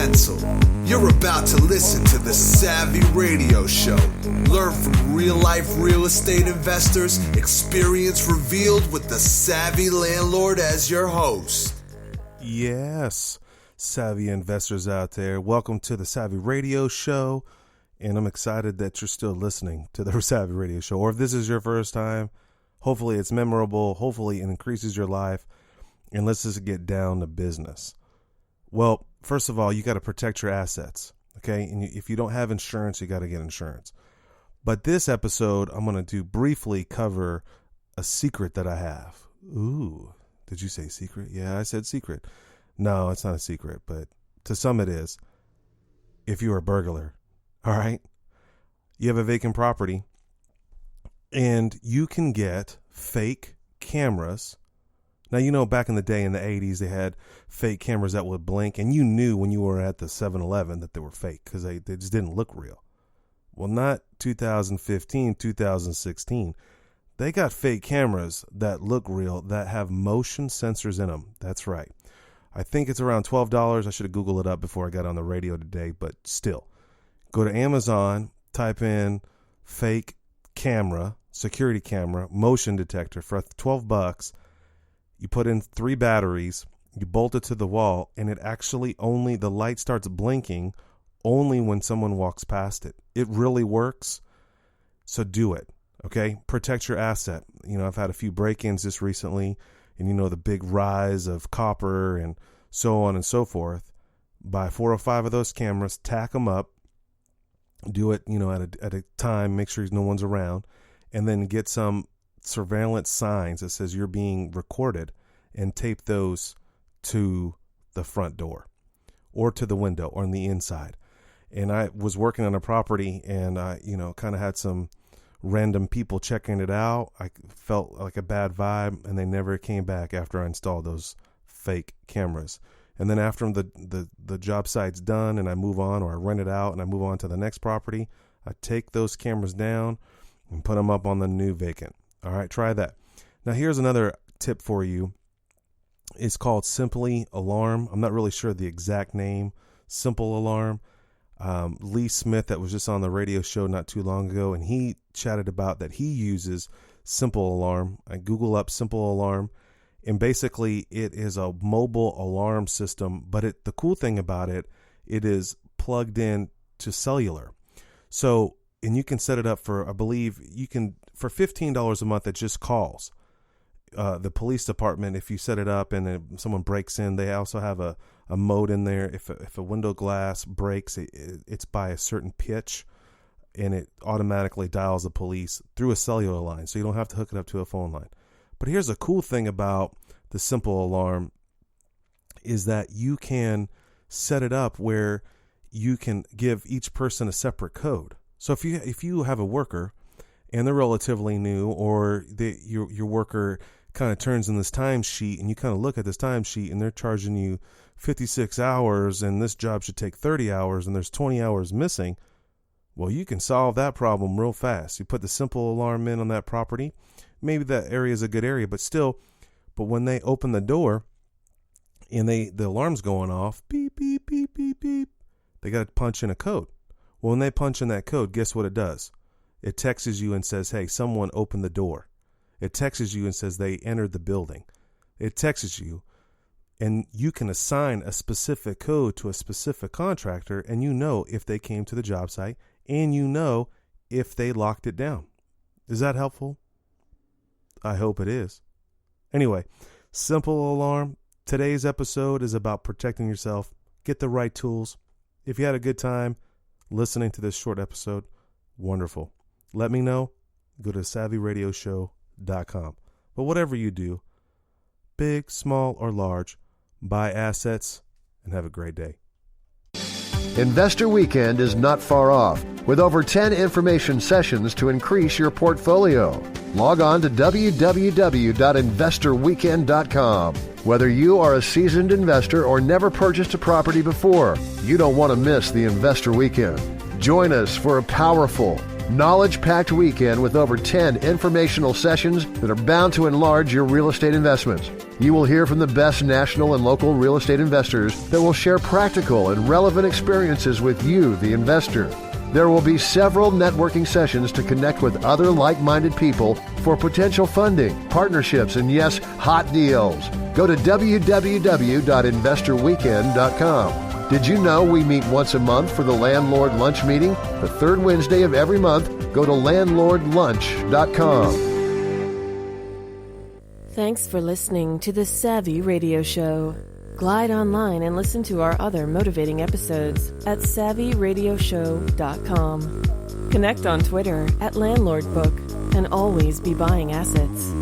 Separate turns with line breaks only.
pencil. You're about to listen to the Savvy Radio Show. Learn from real-life real estate investors, experience revealed with the Savvy Landlord as your host.
Yes, savvy investors out there, welcome to the Savvy Radio Show. And I'm excited that you're still listening to the Savvy Radio Show. Or if this is your first time, hopefully it's memorable. Hopefully it increases your life. And let's just get down to business. Well, first of all, you got to protect your assets. Okay. And if you don't have insurance, you got to get insurance. But this episode, I'm going to briefly cover a secret that I have. Ooh, did you say secret? Yeah, I said secret. No, it's not a secret, but to some it is. If you're a burglar. All right. You have a vacant property and you can get fake cameras. Now, you know, back in the day in the 80s, they had fake cameras that would blink and you knew when you were at the 7-Eleven that they were fake because they just didn't look real. Well, not 2015, 2016. They got fake cameras that look real that have motion sensors in them. That's right. I think it's around $12. I should have Googled it up before I got on the radio today, but still. Go to Amazon, type in fake camera, security camera, motion detector for $12. You put in 3 batteries, you bolt it to the wall, and it actually only, the light starts blinking only when someone walks past it. It really works. So do it. Okay. Protect your asset. You know, I've had a few break-ins just recently and you know, the big rise of copper and so on and so forth. Buy 4 or 5 of those cameras, tack them up. Do it, you know, at a time, make sure no one's around, and then get some surveillance signs that says you're being recorded and tape those to the front door or to the window or on the inside. And I was working on a property and I, you know, kind of had some random people checking it out. I felt like a bad vibe and they never came back after I installed those fake cameras. And then after the job site's done and I move on, or I rent it out and I move on to the next property, I take those cameras down and put them up on the new vacant. All right, try that. Now, here's another tip for you. It's called Simply Alarm. I'm not really sure the exact name. Simple Alarm. Lee Smith, that was just on the radio show not too long ago, and he chatted about that he uses Simple Alarm. I Google up Simple Alarm. And basically, it is a mobile alarm system, but the cool thing about it is plugged in to cellular. So, and you can set it up for, I believe, you can, for $15 a month, it just calls. The police department, if you set it up and someone breaks in, they also have a mode in there. If a window glass breaks, it's by a certain pitch, and it automatically dials the police through a cellular line, so you don't have to hook it up to a phone line. But here's a cool thing about the Simple Alarm is that you can set it up where you can give each person a separate code. So if you have a worker and they're relatively new, or your worker kind of turns in this timesheet and you kind of look at this timesheet and they're charging you 56 hours and this job should take 30 hours and there's 20 hours missing, well, you can solve that problem real fast. You put the Simple Alarm in on that property. Maybe that area is a good area, but when they open the door and the alarm's going off, beep, beep, beep, beep, beep, they got to punch in a code. Well, when they punch in that code, guess what it does? It texts you and says, hey, someone opened the door. It texts you and says they entered the building. It texts you, and you can assign a specific code to a specific contractor, and you know if they came to the job site, and you know if they locked it down. Is that helpful? I hope it is. Anyway, Simple Alarm. Today's episode is about protecting yourself. Get the right tools. If you had a good time listening to this short episode, wonderful. Let me know. Go to SavvyRadioShow.com. But whatever you do, big, small, or large, buy assets and have a great day.
Investor Weekend is not far off, with over 10 information sessions to increase your portfolio. Log on to www.investorweekend.com. Whether you are a seasoned investor or never purchased a property before, you don't want to miss the Investor Weekend. Join us for a powerful, knowledge-packed weekend with over 10 informational sessions that are bound to enlarge your real estate investments. You will hear from the best national and local real estate investors that will share practical and relevant experiences with you, the investor. There will be several networking sessions to connect with other like-minded people for potential funding, partnerships, and yes, hot deals. Go to www.investorweekend.com. Did you know we meet once a month for the Landlord Lunch meeting? The third Wednesday of every month. Go to landlordlunch.com.
Thanks for listening to the Savvy Radio Show. Glide online and listen to our other motivating episodes at savvyradioshow.com. Connect on Twitter at LandlordBook and always be buying assets.